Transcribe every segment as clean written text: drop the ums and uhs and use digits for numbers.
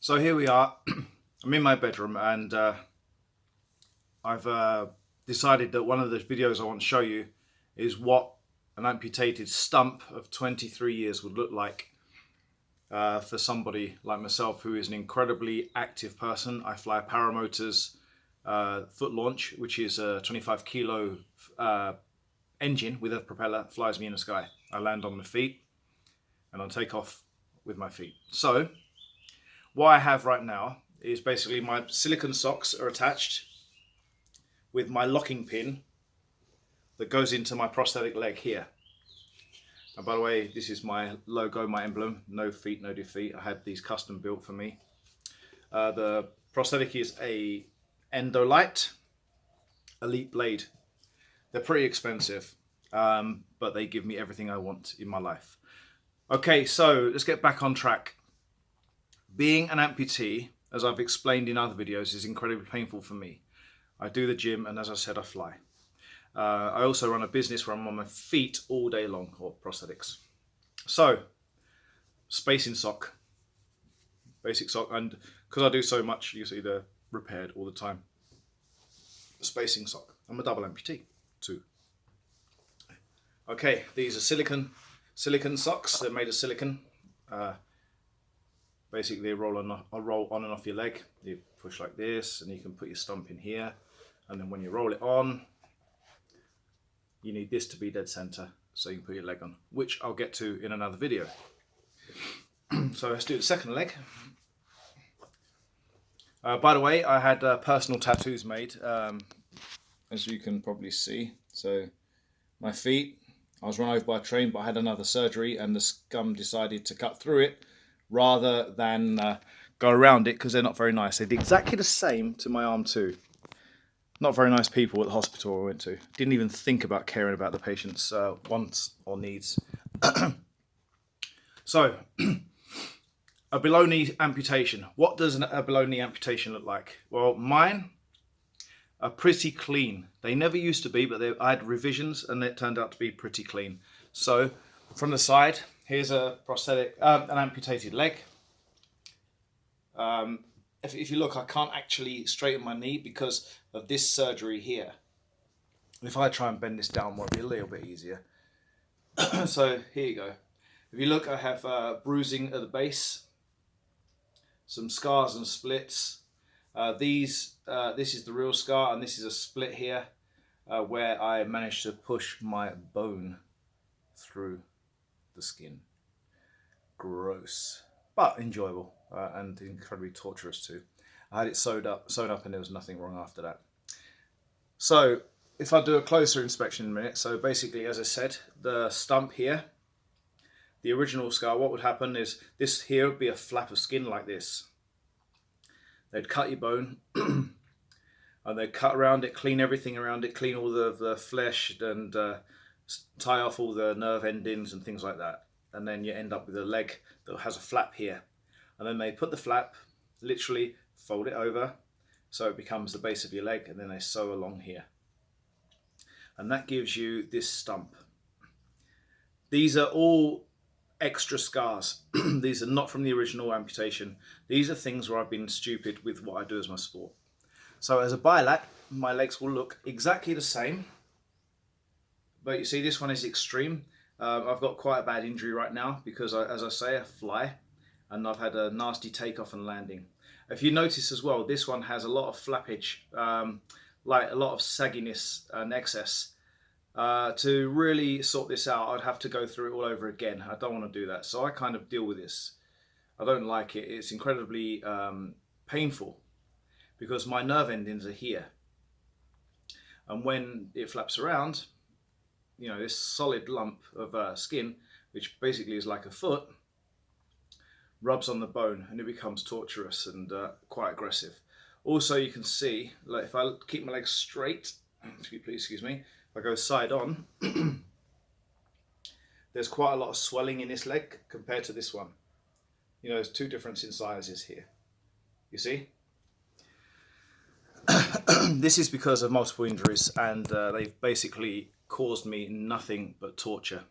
So here we are. I'm in my bedroom and I've decided that one of the videos I want to show you is what an amputated stump of 23 years would look like for somebody like myself who is an incredibly active person. I fly paramotors foot launch, which is a 25 kilo engine with a propeller, flies me in the sky. I land on my feet and I take off with my feet. So what I have right now is basically my silicone socks are attached with my locking pin that goes into my prosthetic leg here. And by the way, this is my logo, my emblem, no feet, no defeat. I had these custom built for me. The prosthetic is a Endolite Elite Blade. They're pretty expensive, but they give me everything I want in my life. Okay, so let's get back on track. Being an amputee, as I've explained in other videos, is incredibly painful for me. I do the gym and, as I said, I fly. I also run a business where I'm on my feet all day long, or prosthetics. So, spacing sock, basic sock, and because I do so much, you see they're repaired all the time. Spacing sock. I'm a double amputee too. Okay, these are silicone socks. They're made of silicone. Basically, they roll on and off your leg. You push like this, and you can put your stump in here. And then when you roll it on, you need this to be dead center, so you can put your leg on, which I'll get to in another video. So let's do the second leg. By the way, I had personal tattoos made, as you can probably see. So my feet, I was run over by a train, but I had another surgery, and the scum decided to cut through it rather than go around it, because they're not very nice. They did exactly the same to my arm too. Not very nice people at the hospital I went to. Didn't even think about caring about the patient's wants or needs. So, a below knee amputation. What does a below knee amputation look like? Well, mine are pretty clean. They never used to be, but I had revisions and it turned out to be pretty clean. So, from the side, here's a prosthetic, an amputated leg. If you look, I can't actually straighten my knee because of this surgery here. If I try and bend this down, it might be a little bit easier. So here you go. If you look, I have bruising at the base, some scars and splits. This is the real scar, and this is a split here where I managed to push my bone through the skin. Gross, but enjoyable. And incredibly torturous too. I had it sewn up and there was nothing wrong after that. So if I do a closer inspection in a minute, so basically, as I said, the stump here, the original scar, what would happen is this here would be a flap of skin like this. They'd cut your bone and they'd cut around it, clean everything around it, clean all the flesh and tie off all the nerve endings and things like that. And then you end up with a leg that has a flap here. And then they put the flap, literally fold it over, so it becomes the base of your leg, and then they sew along here. And that gives you this stump. These are all extra scars. These are not from the original amputation. These are things where I've been stupid with what I do as my sport. So as a bilat, my legs will look exactly the same. But you see, this one is extreme. I've got quite a bad injury right now because, as I say, I fly. And I've had a nasty takeoff and landing. If you notice as well, this one has a lot of flappage, like a lot of sagginess and excess. To really sort this out, I'd have to go through it all over again. I don't want to do that. So I kind of deal with this. I don't like it. It's incredibly painful because my nerve endings are here. And when it flaps around, you know, this solid lump of skin, which basically is like a foot, rubs on the bone and it becomes torturous and quite aggressive. Also, you can see, like if I keep my legs straight, please excuse me, if I go side on, there's quite a lot of swelling in this leg compared to this one. You know, there's two difference in sizes here. You see? This is because of multiple injuries, and they've basically caused me nothing but torture.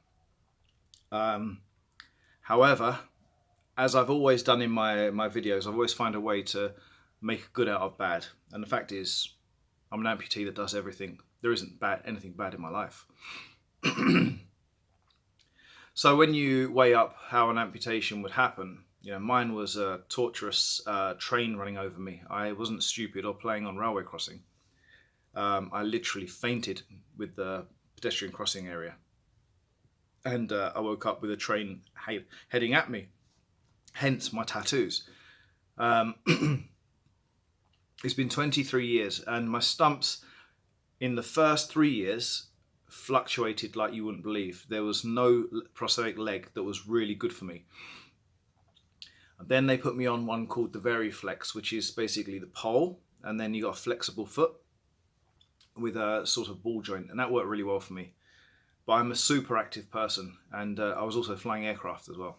However, as I've always done in my videos, I've always found a way to make good out of bad. And the fact is, I'm an amputee that does everything. There isn't anything bad in my life. So when you weigh up how an amputation would happen, you know, mine was a torturous train running over me. I wasn't stupid or playing on railway crossing. I literally fainted with the pedestrian crossing area. And I woke up with a train heading at me. Hence my tattoos. It's been 23 years and my stumps in the first 3 years fluctuated like you wouldn't believe. There was no prosthetic leg that was really good for me. And then they put me on one called the Variflex, which is basically the pole, and then you got a flexible foot with a sort of ball joint, and that worked really well for me. But I'm a super active person, and I was also flying aircraft as well.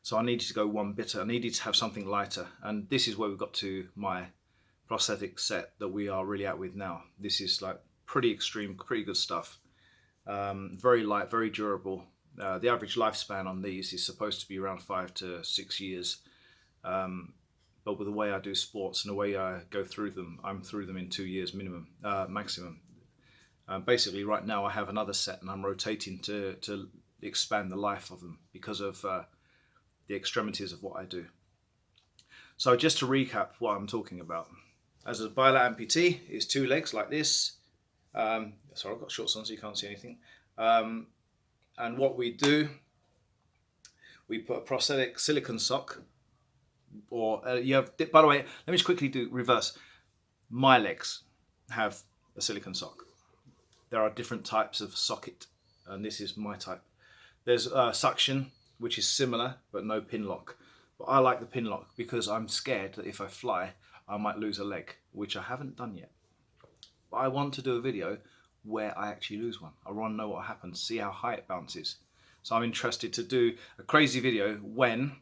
So I needed to go one bitter. I needed to have something lighter, and this is where we got to my prosthetic set that we are really at with now. This is like pretty extreme, pretty good stuff. Very light, very durable. The average lifespan on these is supposed to be around 5 to 6 years. But with the way I do sports and the way I go through them, I'm through them in 2 years maximum. Basically right now I have another set and I'm rotating to expand the life of them because of the extremities of what I do. So just to recap what I'm talking about. As a bilateral amputee, it's 2 legs like this. Sorry, I've got shorts on so you can't see anything. And what we do, we put a prosthetic silicone sock, or you have, by the way, let me just quickly do reverse. My legs have a silicone sock. There are different types of socket, and this is my type. There's suction, which is similar, but no pin lock. But I like the pin lock because I'm scared that if I fly, I might lose a leg, which I haven't done yet. But I want to do a video where I actually lose one. I want to know what happens, see how high it bounces. So I'm interested to do a crazy video when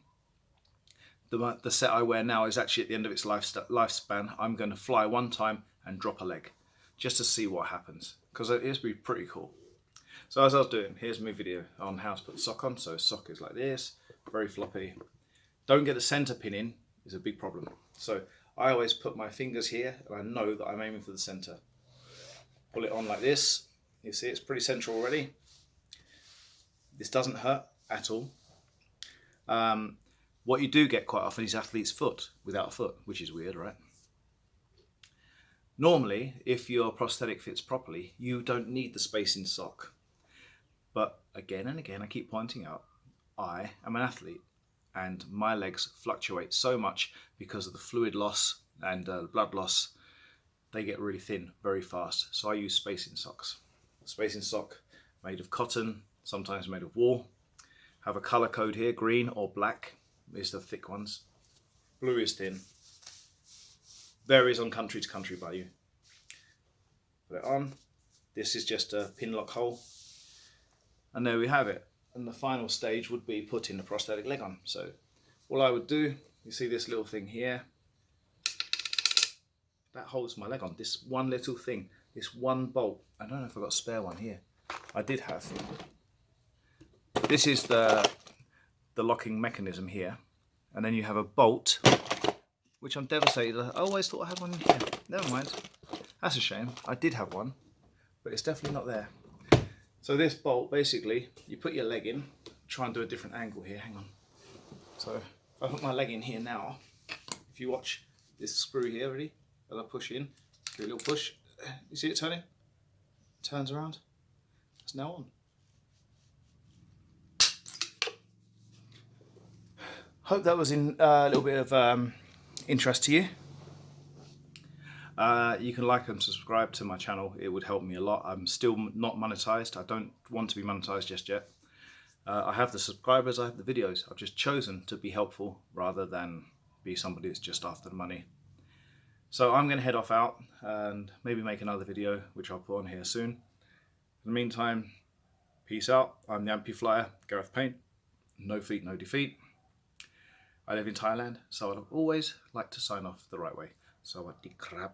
the set I wear now is actually at the end of its lifespan. I'm going to fly one time and drop a leg, just to see what happens, because it's be pretty cool. So as I was doing, here's my video on how to put the sock on. So sock is like this, very floppy. Don't get the center pin in, is a big problem. So I always put my fingers here and I know that I'm aiming for the center. Pull it on like this. You see it's pretty central already. This doesn't hurt at all. What you do get quite often is athlete's foot without a foot, which is weird, right? Normally, if your prosthetic fits properly, you don't need the spacing sock. But again and again, I keep pointing out, I am an athlete and my legs fluctuate so much because of the fluid loss and blood loss. They get really thin very fast. So I use spacing socks. Spacing sock made of cotton, sometimes made of wool. Have a color code here, green or black is the thick ones. Blue is thin. Varies on country to country value. Put it on. This is just a pin lock hole. And there we have it. And the final stage would be putting the prosthetic leg on. So all I would do, you see this little thing here, that holds my leg on. This one little thing, this one bolt. I don't know if I've got a spare one here. I did have. This is the locking mechanism here. And then you have a bolt, which I'm devastated. I always thought I had one here. Never mind. That's a shame. I did have one, but it's definitely not there. So this bolt, basically, you put your leg in, try and do a different angle here, hang on. So if I put my leg in here now, if you watch this screw here, ready? As I push in, do a little push. You see it turning? Turns around. It's now on. Hope that was in a little bit of interest to you. You can like and subscribe to my channel. It would help me a lot. I'm still not monetized. I don't want to be monetized just yet. I have the subscribers, I have the videos. I've just chosen to be helpful rather than be somebody that's just after the money. So I'm going to head off out and maybe make another video, which I'll put on here soon. In the meantime, peace out. I'm the Ampy Flyer, Gareth Paint. No feet, no defeat. I live in Thailand, so I'd always like to sign off the right way. Sawadee krap.